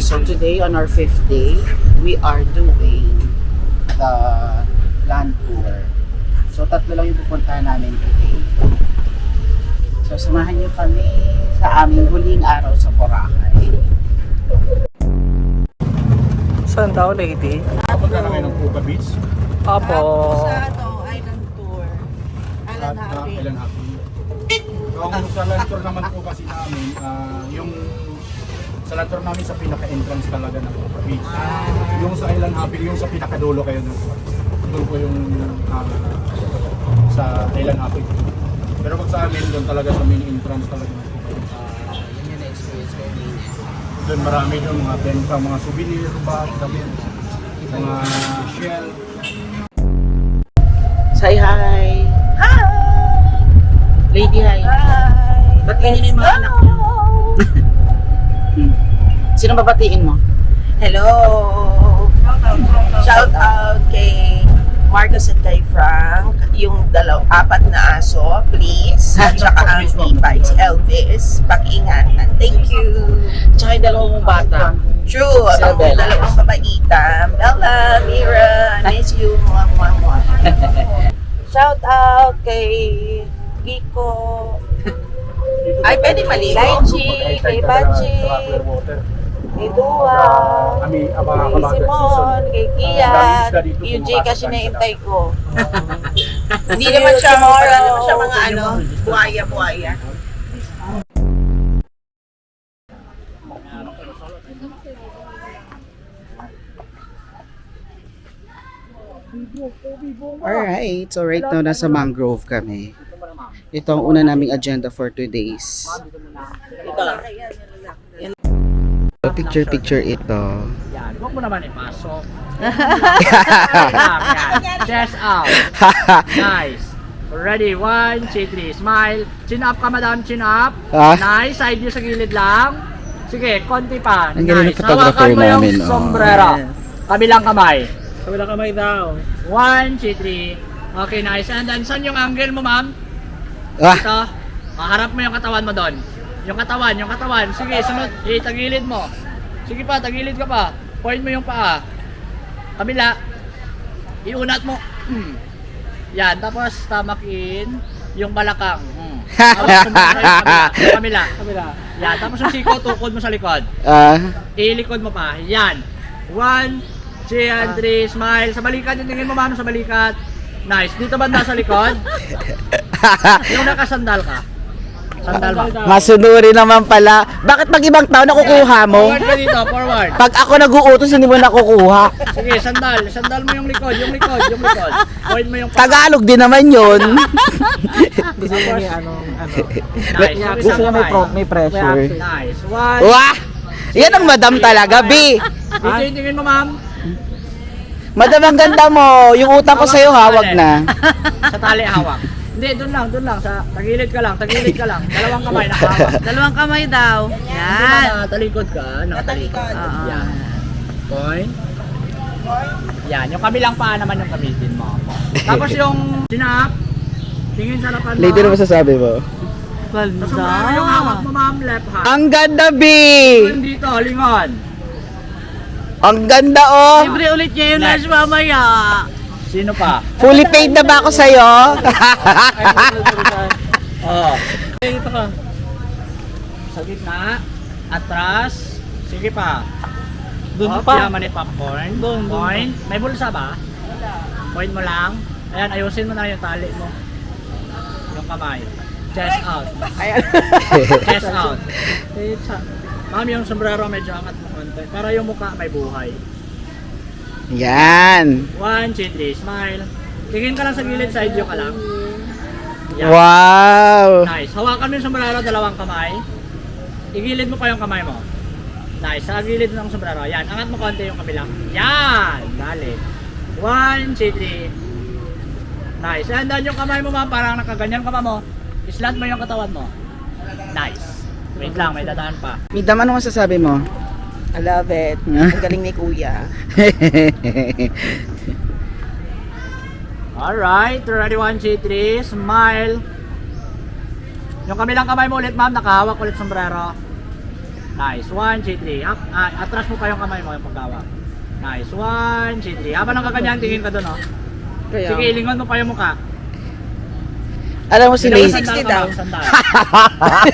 So today on our 5th day, we are doing the land tour. So tatlo lang yung pupuntahan namin today. So samahan niyo kami sa aming huling araw sa Boracay. Saan daw, lady? Punta na kayo ng Puga Beach Apo. Sa island tour. Island Happy. Island Happy. Yung sa land tour naman po kasi namin, yung sa land tour namin sa pinaka-entrance talaga ng Puga Beach. Yung sa Island Happy, yung sa pinaka-dulo kayo doon po yung sa Island Happy. Pero pag sa amin, doon talaga sa main entrance talaga ng Puga Beach. Yun yung na-experience ko kanina. Doon marami yung mga benta, mga souvenir, bag, damit, mga shell. Say hi! Hi! Lady hi! Hi! Ba't ganyan yung mga anak niyo? Sino babatiin mo? Hello! Shout out kay Marcos at kay Frank. Yung apat na aso, please. At saka ang tibay, si Elvis. Pag-ingatan. Thank you! Tsaka yung dalawang mong bata. True! Sila Ang Bella. dalawang babaita. Bella, Mira, I miss you. Mwah, mwah, mwah. Shout out kay Kiko. Ay, pwede mali. Lychee, kay Bachi, kay Dua, Kami, kay Simon, kay Kian, yung J kasi naintay ko. Hindi naman siya mga buhaya-buhaya. Alright, so right now nasa mangrove kami. Ito ang una naming agenda for 2 days. So, picture ito. Yan, huwag mo naman ipasok. Yan. Chest out. Nice. Ready, 1, 2, 3. Smile. Chin up ka, madam. Chin up. Ah? Nice. Side view sa gilid lang. Sige, konti pa. Ang galing ng Nice. photographer Hawakan mo yung namin, oh. sombrero. Kabilang kamay. Kabilang kamay daw. 1, 2, 3. Okay, nice. And then, saan yung angle mo, ma'am? Ah, Ito. Harap mo yung katawan mo doon. Yung katawan. Sige, sunod. Tagilid mo. Sige pa, tagilid ka pa. Point mo yung paa. Kabila. Iunat mo. Yan, tapos stomach in. Yung balakang. Tapos sumunod yung kabila. Yan, tapos yung siko, tukod mo sa likod. Ilikod mo pa. Yan. 1, 2, and 3. Smile. Sa balikat, yung tingin mo, ma'am, sa balikat. Nice. Dito banda sa likod. Yung nakasandal ka. Sandal ba? masunuri naman pala. Bakit pag ibang tao nakukuha mo? Forward ka dito, forward. Pag ako nag-uutos, hindi mo nakukuha. Sige, sandal. Sandal mo yung likod. Point mo yung paa. Tagalog din naman yun. Gusto niya Nice. Gusto niya may pressure. Nice. 1. Wah! Yan ang madam talaga, B. Dito yung tingin mo, ma'am. Madam, ang ganda mo. Yung utang ko sa'yo, hawag na. Sa tali hawak. Hindi, doon lang. Sa tagilid ka lang. Dalawang kamay nakahawak. Dalawang kamay daw. Yan. Natalikod ka. Nakatalikod. Oo. Yan. Point. Yan. Yung kabilang paa naman yung gamitin mo. Tapos yung sinap. Tingin sa lapan mo. Lady, ano masasabi mo? Tapos yung hawak mo, ma'am, left hand. Ang ganda, B. Yung dito, lingon. Ang ganda, oh. Libre ulit niya yung Nice. lunch mamaya. Sino pa? Fully paid na ba ako sa'yo? Oh. Dito ka. Sa gitna. Atras. Sige pa. Doon Oh, pa. yaman ni popcorn. Doon Point. May bulsa ba? Point mo lang. Ayan, ayusin mo na yung tali mo. Yung kamay. Chest out. Chest out. Ma'am, yung sombrero medyo angat mo konti. Para yung mukha may buhay. Yan. 1, 2, 3. Smile. Tingin ka lang sa gilid, side view ka lang. Yan. Wow. Nice. Hawakan mo yung sombrero, dalawang kamay. Igilid mo pa yung kamay mo. Nice. Sa gilid ng sombrero. Yan. Angat mo konti yung kabila. Yan. Dali. 1, 2, 3. Nice. And then yung kamay mo, ma'am, parang nakaganyan ka pa mo. Islant mo yung katawan mo. Nice. Wait lang, may dadaan pa. Midam, ano masasabi mo? I love it. Ang galing ni Kuya. Alright. Ready, 1, 2, 3. Smile. Yung kabilang kamay mo ulit, ma'am, nakahawak ulit sombrero. Nice. 1, 2, 3. Atras mo pa yung kamay mo yung paggawa. Nice. 1, 2, 3. Habang nakaganyan, tingin ka doon, oh. Sige, ilingon mo pa yung mukha. Alam mo si Sandal, Lacey. sandal ka lang, sandal.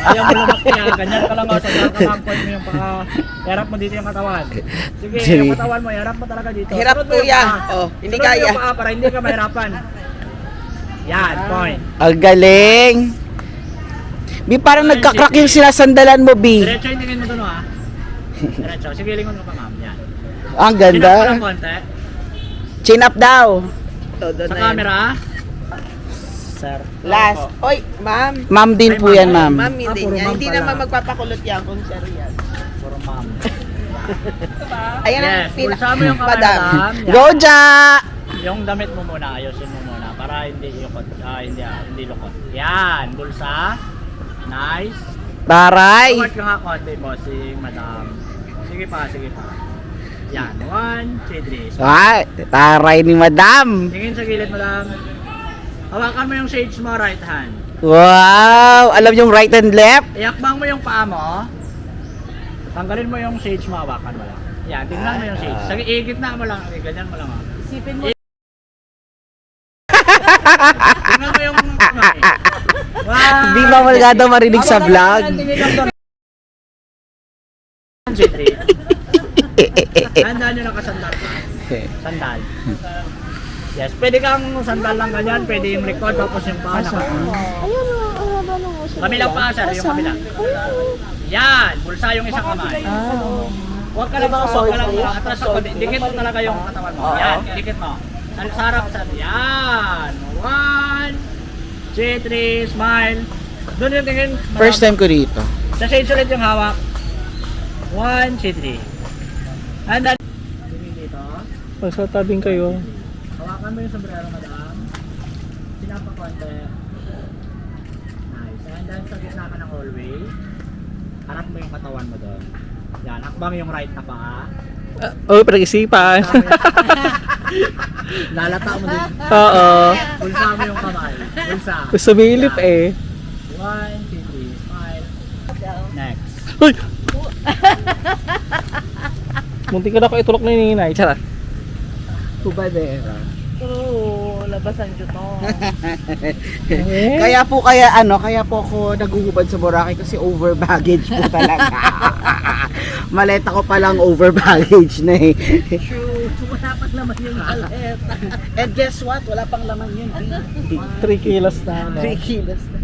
Ayaw mo lumaki yan. Ganyan ka lang, oh. Sandal ka lang. Point mo yung paa. Harap mo dito yung katawan. Sige, yung katawan mo. Harap mo talaga dito. Hirap Sunod mo yung kuya. paa. Oh, hindi Sunod mo kaya. yung paa para hindi ka mahirapan. Yan, point. Ang galing. Bi, parang nagkakrak yung sinasandalan mo, Bi. Diretso yung tingin mo doon, ha? Diretso. Sige, lingon mo pa, ma'am. Yan. Ang Sinap ka ganda. ng konti. Chin up daw. Todo Sa na yan. camera. Sir. Last. Oy, ma'am. Ma'am din po yan, ma'am. Ma'am, hindi puro yan. ma'am Hindi pala. naman magpapakulot yan kung sir yan. Puro ma'am. Ayan ang Yes, pulsa mo yung kamay, Madam. madam. Yan. Go, Ja! Yung damit mo muna, ayusin mo muna para hindi lukot. Hindi lukot. Yan, bulsa. Nice. Taray. Forward ka nga konti, bossing, madam. Sige pa, sige pa. Yan, 1, 2, 3. Ay, taray ni Madam. Tingin sa gilid, madam. Hawakan mo yung shades mo, right hand. Wow! Alam yung right and left? Iakbang mo yung paa mo. Tanggalin mo yung shades mo, hawakan mo lang. Yan, tingnan mo yung shades. Sige, igitna mo lang. Ganyan mo lang, oh. Isipin mo. Tingnan mo yung kamay. Wow! Di ba malgado marinig sa vlog? Tandaan nyo nakasandal ka. Sandal. Yes, pwede kang sandal lang ganyan, pwede yung likod tapos yung paa naka. Kabilang paa, sir, yung kabila. Yan, bulsa yung isang kamay. Huwag ka lang atras ako. Dikit mo talaga yung katawan mo. Yan, dikit mo. Sa harap, sir. Yan. 1, 2, 3, smile. Doon yung tingin. First time ko dito. Sa shades ulit yung hawak. 1, 2, 3. And then, tingin dito. Sa tabing kayo. Hawakan mo yung sombrero, madam. Sinapa konti. Nice. And then, sa gitna ka ng hallway. Harap mo yung katawan mo doon. Yan, hakbang yung right na paa. Oh, pinag-isipan. Lalata mo din. Oo. Bulsa mo yung kamay. Bulsa. Sumilip eh. 1, 2, 3, smile. Next. Uy! Munti ka na ako itulok na yung ninay. Charot. Kubadera. Oo, labasan ko to. Kaya po ako naguhubad sa Boracay kasi over baggage po talaga. Maleta ko palang over baggage na eh. True. Wala pang laman yung maleta. And guess what? Wala pang laman yun. 3 kilos na. No? 3 kilos na.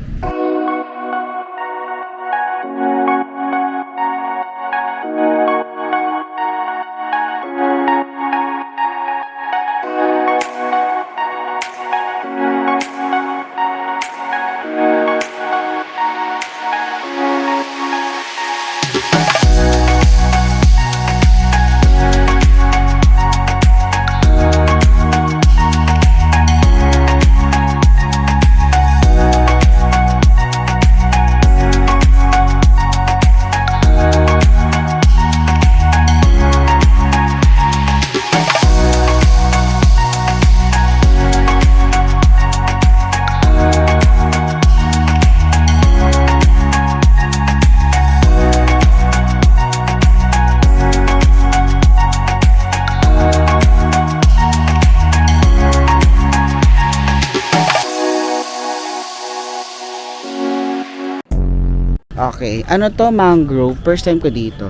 Okay, ano to, mangrove? First time ko dito.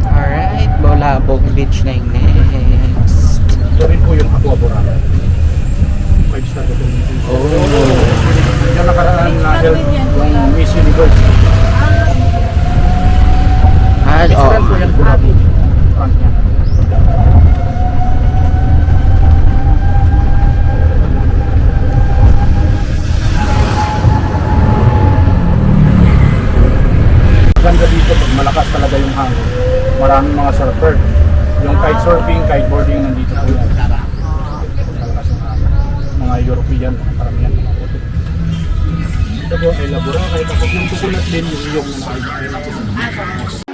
Alright, Bolabog Beach na yung next. Ito rin po yung Aqua Boracay. 5-star hotel. Yung nakaraan na held yung Miss Universe. Restaurant po yan, Boracay. Front niya. Ganda dito pag malakas talaga yung hangin. Maraming mga surfer. Yung kite surfing, kiteboarding nandito po yan. Malakas yung hangin. Mga European, karamihan. Ito po ay Boracay. Tapos yung kukulat din yung iyong na nakikita.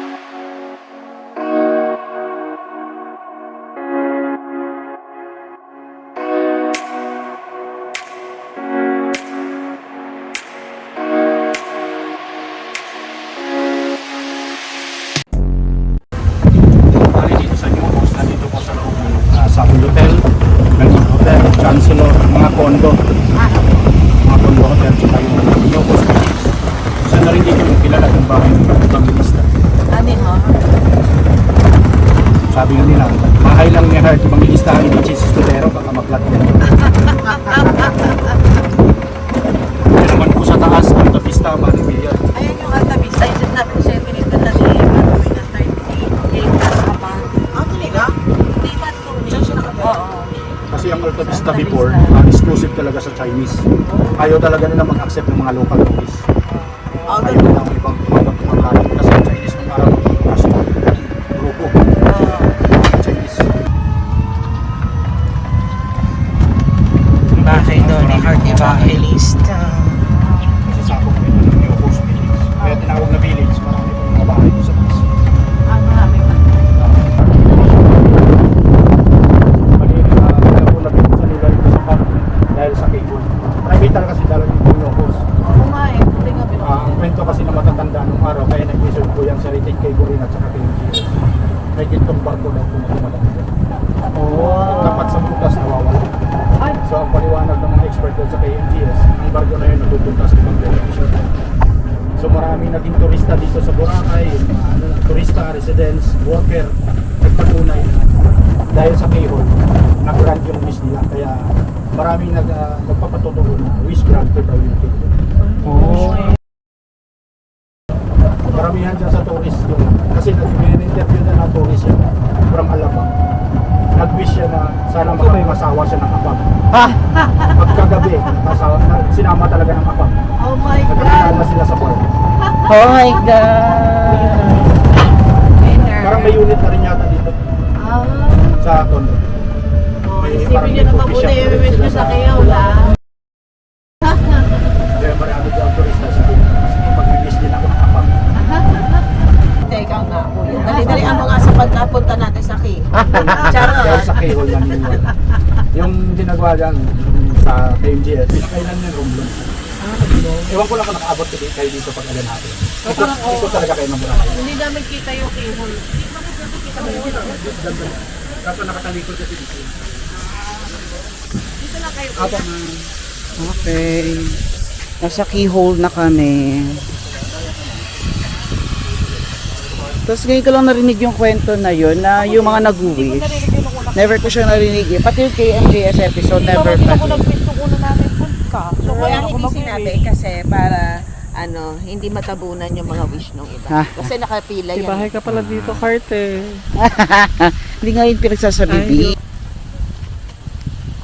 sabi nga nila, bahay lang ni Heart, ibang ilistahan ni Jesus Tutero, baka maplat yan. Yan naman po sa taas, Alta Vista, Manibia. Ayan yung Alta Vista, yung sinabi ko sa'yo, pinito na si Manoy na 38 plus a month. Ano nila? Hindi man po. Oo. Kasi ang Alta Vista before, exclusive talaga sa Chinese. Ayaw talaga nila mag-accept ng mga local tourists. Ayaw nila ang ibang kumakain. Kasi ang Chinese ng parang grupo. Chinese. Bahay doon ni Heart Evangelista. Kasi sakop ko ito ng New Coast Village. Kaya tinawag na village, marami pong mga bahay doon sa taas. Ano namin ba? Kaya po labit sa nila ito sa park dahil sa cable. Private talaga kasi talaga yung New Coast. Oo nga eh, hindi nga Ang kwento kasi na matatanda nung araw, kaya nag-reserve ko yan sa Heritage Cable rin at saka PNGS. May gintong barko daw kung matumalang dyan. Tapat sa butas, nawawala. So ang paliwanag ng mga expert doon sa KMGS, ang barko na yun natutuntas sa ibang direction. So maraming naging turista dito sa Boracay, yung mga turista, residents, worker, nagpatunay dahil sa Quezon, nag-grant yung wish nila. Kaya maraming nagpapatutuloy na wish granted daw yung Quezon. Maramihan dyan sa tourist doon. Kasi nag-interview na ng tourist yan from Alabang. Nag-wish siya na sana makapag-asawa siya ng kapag. Pagkagabi, sinama talaga ng kapag. Oh my Nagkakaroon na sila sa bar. Oh my God! Parang may unit na rin yata dito sa Tondo. Isipin nyo na mabuti yung wish nyo sa kayo, la. Kaya marami dyan turista sa Pilipinas. Pag-wish din ako ng kapag. Teka nga, kuya. Dali-dali ang mga sa pagkapunta natin sa Key. Dahil sa Quezon naniniwala. Yung ginagawa dyan sa KMGS, pinakailan yung room loan. Ewan ko lang kung nakaabot kayo dito pag alam natin. Ito talaga kayo mabuhay. Hindi namin kita yung keyhole. Kaso nakatalikod kasi dito. Dito lang kayo. Apo. Okay. Nasa keyhole na kami. Tapos ngayon ko lang narinig yung kwento na yun, na yung mga nag-wish. Never ko siya narinig eh. Pati yung KMJS episode, never pa. So, kaya hindi sinabi kasi para hindi matabunan yung mga wish ng iba. Kasi nakapila Di yan. bahay ka pala dito, Heart eh. Hindi nga yung pinagsasabi.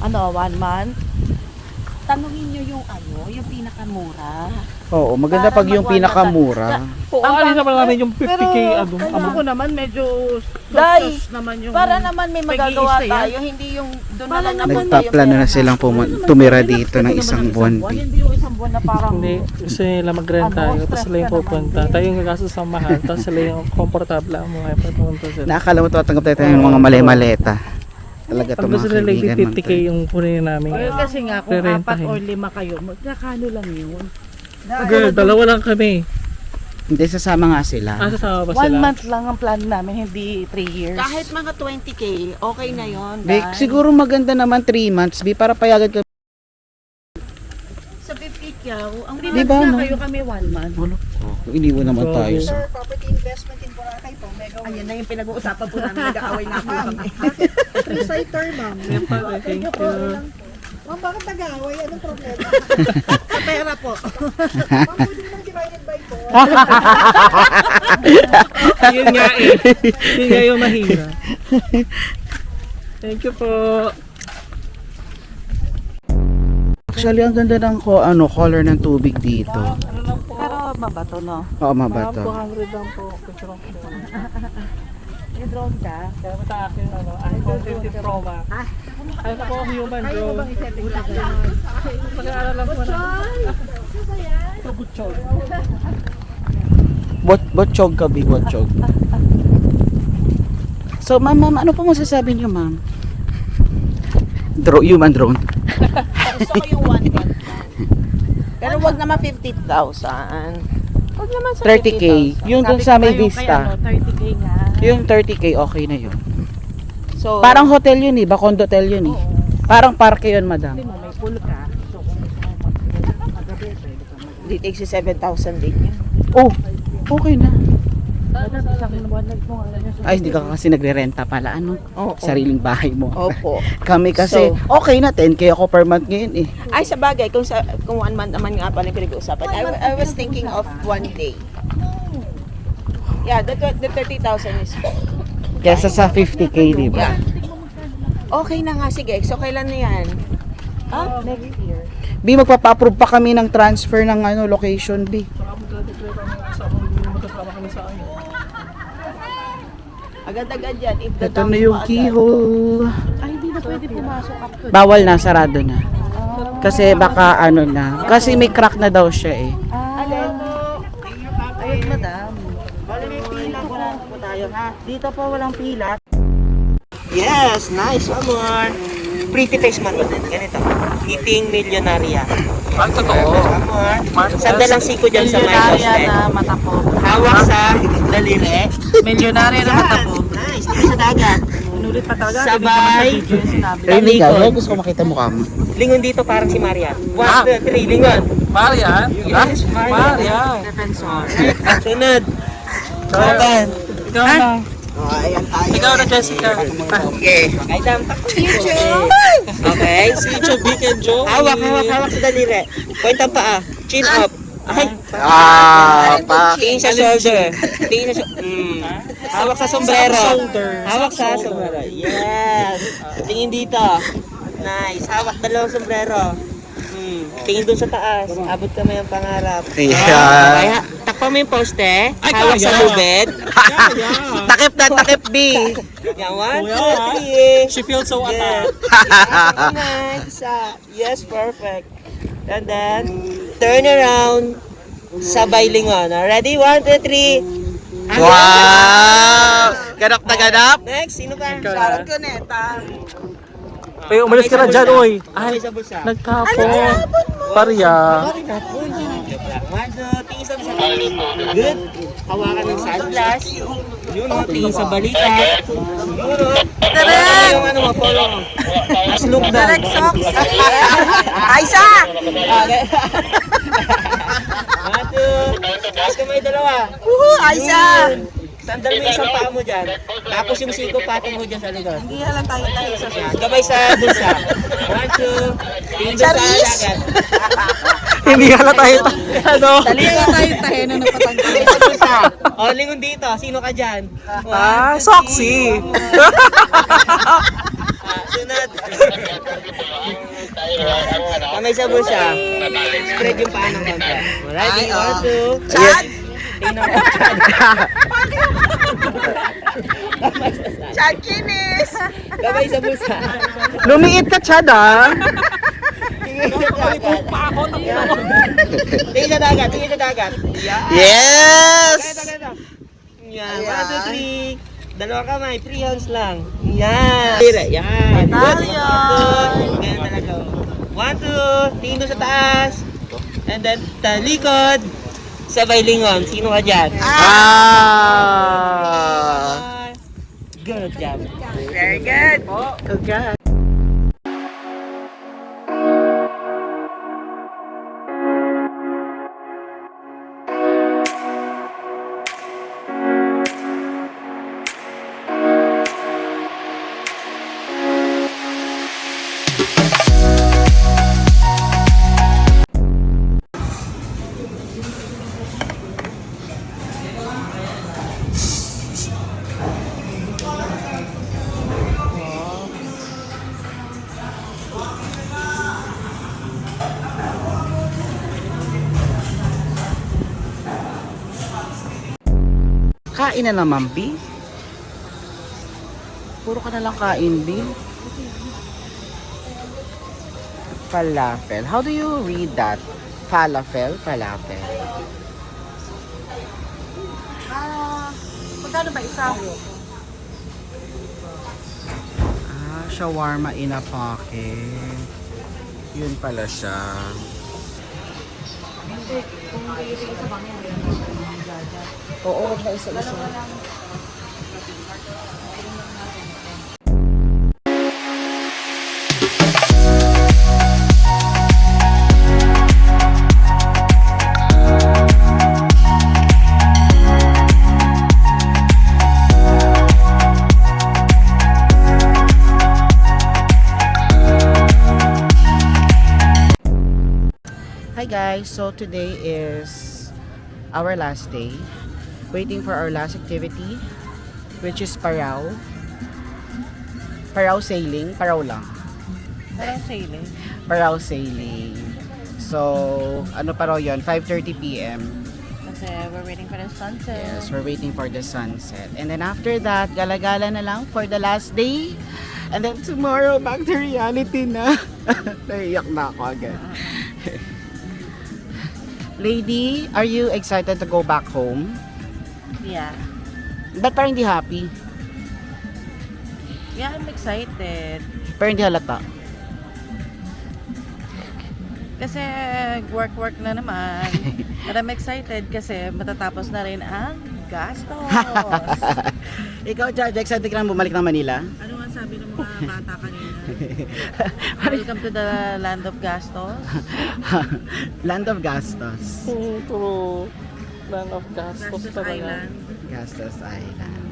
Ano, 1 month? Tanungin nyo yung pinakamura. Oo, maganda pag yung pinakamura. Alin naman namin yung 50k Gusto ko naman medyo Dahil, sus naman yung para naman may magagawa Mag-i-stay yan. tayo, hindi yung doon na Para lang naman napunta yung Nagpaplano na pera. silang tumira dito ng isang buwan. Hindi yung isang buwan na parang Hindi, gusto nila mag-rent tayo, tapos sila yung pupunta. Tayo yung gagastos sa mahal, tapos sila yung komportable ang mga pupunta sila. Nakakala mo tatanggap tayo ng mga mali-maleta. Talaga ito Pag mga gusto nila kaibigan. 50k yung kunin namin. Well, kasi nga kung Rerentahin. 4 or 5 kayo, magkakano lang yun. Girl, dalawa lang kami. Hindi, sasama nga sila. Sasama ba 1 sila? month lang ang plan namin, hindi 3 years. Kahit mga 20k, okay na yun. Be, siguro maganda naman 3 months, Be, para payagan ka. Sa 50 kyaw, ang 3 Di months ba, na no? kayo kami 1 month. Iniwan naman tayo sa... property investment in Boracay po. Ayan na yung pinag-uusapan po namin, nag-aaway na po kami. Reciter, ma'am. Yan pala, thank you. Ma'am, bakit nag-aaway? Anong problema? Sa pera po. Yun nga eh. Yun nga yung mahina. Thank you po. Actually, ang ganda ng color ng tubig dito. Pero mabato, no? Oo, mabato. 200 lang po. Yung drone ka? Kaya mo sa akin, iPhone 15 Pro Max. Ay, ako, human drone. Pag-aaralan ko na. Ito, Butchog. Botchog ka, Big Botchog. So, ma'am, ano po masasabi niyo, ma'am? Human drone. Gusto ko yung 1 month. Pero wag naman 50,000. Wag naman sa 30k. 50,000. Yung dun sa may vista. 30k nga. Yung 30k, okay na yun. So, Parang hotel yun eh, ba condo-hotel yun eh. Parang parke yun, madam. Hindi mo, may pool ka. So, kung gusto mo magabi, pwede ka di take si 7,000 din yun. Oh, okay na. Ay, hindi ka kasi nagre-renta pala, ano? Oo. Sariling bahay mo. Opo. Kami kasi, okay na, 10K ako per month ngayon eh. Ay, sa bagay, kung 1 month naman nga pala yung pinag-uusapan, I was thinking of 1 day. Yeah, the 30,000 is Kesa sa 50K, di ba? yeah. Okay na nga, sige. So, kailan na yan? Next year. B, magpapa-approve pa kami ng transfer ng ano location, B. Agad-agad yan. If the Ito dams na yung pa agad. keyhole. Ay, hindi na pwede pumasok after. Bawal na, sarado na. Kasi baka ano na. Kasi may crack na daw siya eh. Ay, madam. Wala may pila. Wala po tayo, ha? Dito po walang pila. Yes, nice. One more. Pretty face man din. Ganito. Eating millionaire. Ang totoo. One more. Sandalang siko dyan sa my hostel. mata po. Hawak sa daliri. Milyonarya na mata po. Nice. Dito sa dagat. Inulit pa talaga. Sabay. Really ka? Gusto ko makita mukha mo. Lingon dito parang si Maria. 1, 2, 3, lingon. Marian? Yes, Marian. Defensor. Sunod. Kapan. Ikaw na. Ayan tayo. Ikaw na, Jessica. Okay. Ay, dampak. Okay. Si Joe, Vic and Joe. Hawak sa daliri. Point ang paa. Chin up. Ay. Pa. Tingin sa shoulder. Tingin sa Hawak sa sombrero. Hawak sa sombrero. Yes. Tingin dito. Nice. Hawak dalawang sombrero. Tingin doon sa taas. Abot kamay ang pangarap. Yeah. Okay, takpan mo yung poste. Hawak sa lubid. Takip na, takip B. Yan, 1, 2, 3. She feels so Yeah. attacked. Nice. Yes, perfect. And then, turn around. Sabay lingon. Ready? 1, 2, 3. Wow! Ganap na ganap. Next, sino pa? Sharon Cuneta. Uy, umalis ka na dyan, uy. Ay, Ay, sa bulsa. nagkapon. Pariya. 1, 2, tingin sa bulsa. Good. Hawakan ng sunglass. Yun o, tingin sa balita. Yun o. Direk! Yung ano mo, polo mo. As look down. Direk socks. Aisa! Okay. 1, 2. Taas kamay dalawa. Aisa! Yun. Sandal mo yung isang paa mo dyan. Tapos yung siko pati mo dyan sa likod. Hindi lang tayo sa Yan. Gabay sa bulsa. 1, 2. Tingin doon sa dagat. Hindi hala tayo. Ano? Dali na tayo tayo na napatanggal. Tingin sa bulsa. O, lingon dito. Sino ka dyan? Soxy. Sunod. Kamay sa bulsa. Spread yung paa ng konti. Ready? 1, 2. Chad! Tingnan mo. Chad Kinis! Gabay sa bulsa. Lumiit ka, Chad, ah. Tingin sa dagat. Tingin sa dagat. Yes! Yan. 1, 2, 3. Dalawa kamay. 3 hands lang. Yan. Yan. Good. Ganyan talaga. 1, 2. Tingin doon sa taas. And then, talikod. Sabay lingon. Sino ka dyan? Good job. Very good. Okay. Kain na naman, B. Puro ka na lang kain, B. Falafel. How do you read that? Falafel? Falafel. Magkano ba isa? Shawarma in a pocket. Yun pala siya. Oo, wag na isa-isa. guys, so today is our last day. Waiting for our last activity, which is Parao. Parao sailing, Parao lang. Parang sailing. Parao sailing. So, ano pa raw yun? 5:30 p.m. Kasi we're waiting for the sunset. Yes, we're waiting for the sunset. And then after that, gala-gala na lang for the last day. And then tomorrow, back to reality na. Naiyak na ako agad. Lady, are you excited to go back home? Yeah. Ba't parang hindi happy? Yeah, I'm excited. Pero hindi halata. Kasi work na naman. But I'm excited kasi matatapos na rin ang gastos. Ikaw, Judge, excited ka na bumalik ng Manila? Ano nga sabi ng mga bata kanina? Welcome to the land of gastos. Land of Gastos. True. Land of gastos Gastos talaga. Island. Gastos Island.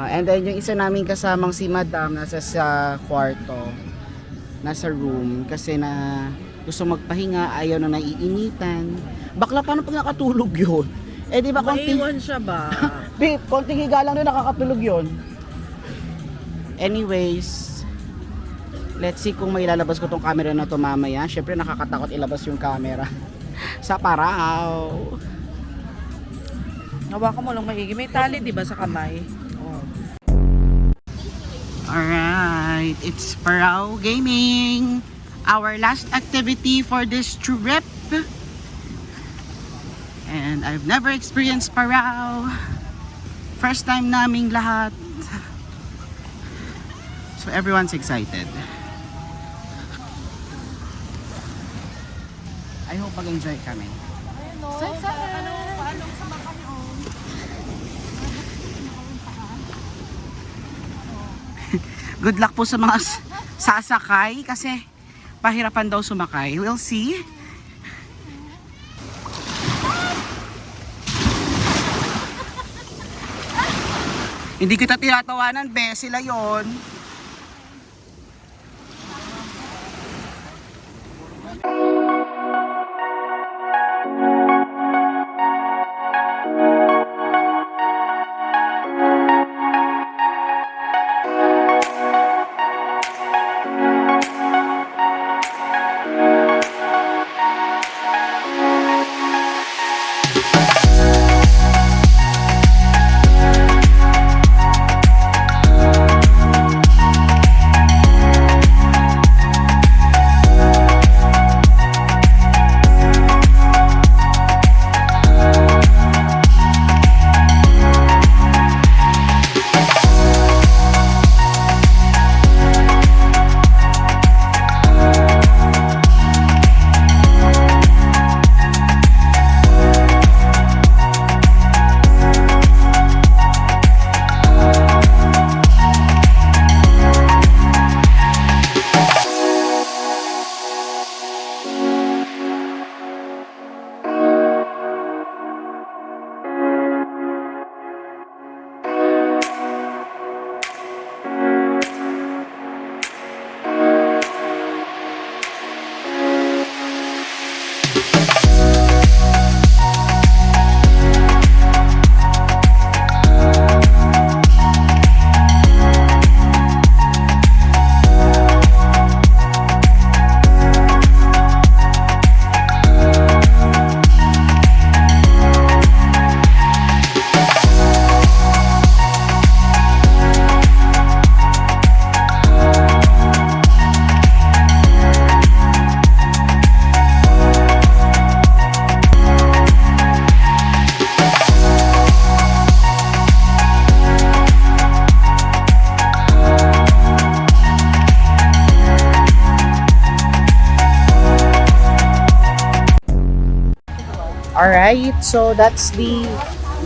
And then yung isa naming kasamang si Madam nasa sa kwarto, nasa room kasi na gusto magpahinga, ayaw na naiinitan. Bakla, paano pag nakatulog yun? Eh di ba konting, Maiwan siya ba? konting higa lang din nakakatulog yun. Anyways, let's see kung may lalabas ko tong camera na to mamaya. Syempre nakakatakot ilabas yung camera sa Parao. Hawakan mo lang maigi. May tali di ba sa kamay? Oh. Alright, it's Parao Gaming. Our last activity for this trip. And I've never experienced Parao. First time naming lahat. So everyone's excited. I hope mag-enjoy kami. Good luck po sa mga sasakay kasi pahirapan daw sumakay. We'll see. Hindi kita tinatawanan, be. Sila yon. Alright, so that's the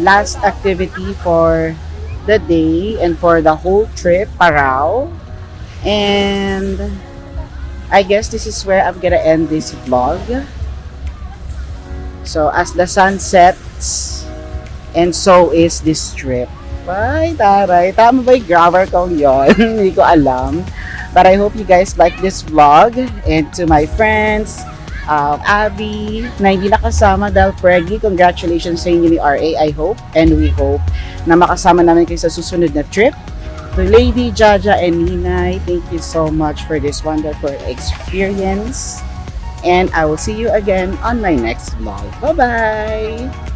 last activity for the day and for the whole trip, Parao. And I guess this is where I'm gonna end this vlog. So as the sun sets, and so is this trip. Ay, taray. Tama ba yung grammar kong yun? Hindi ko alam. But I hope you guys like this vlog. And to my friends, Abby, na hindi nakasama dahil Preggy. Congratulations sa inyo ni RA, I hope. And we hope na makasama namin kayo sa susunod na trip. To Lady, Jaja, and Ninay, thank you so much for this wonderful experience. And I will see you again on my next vlog. Bye-bye!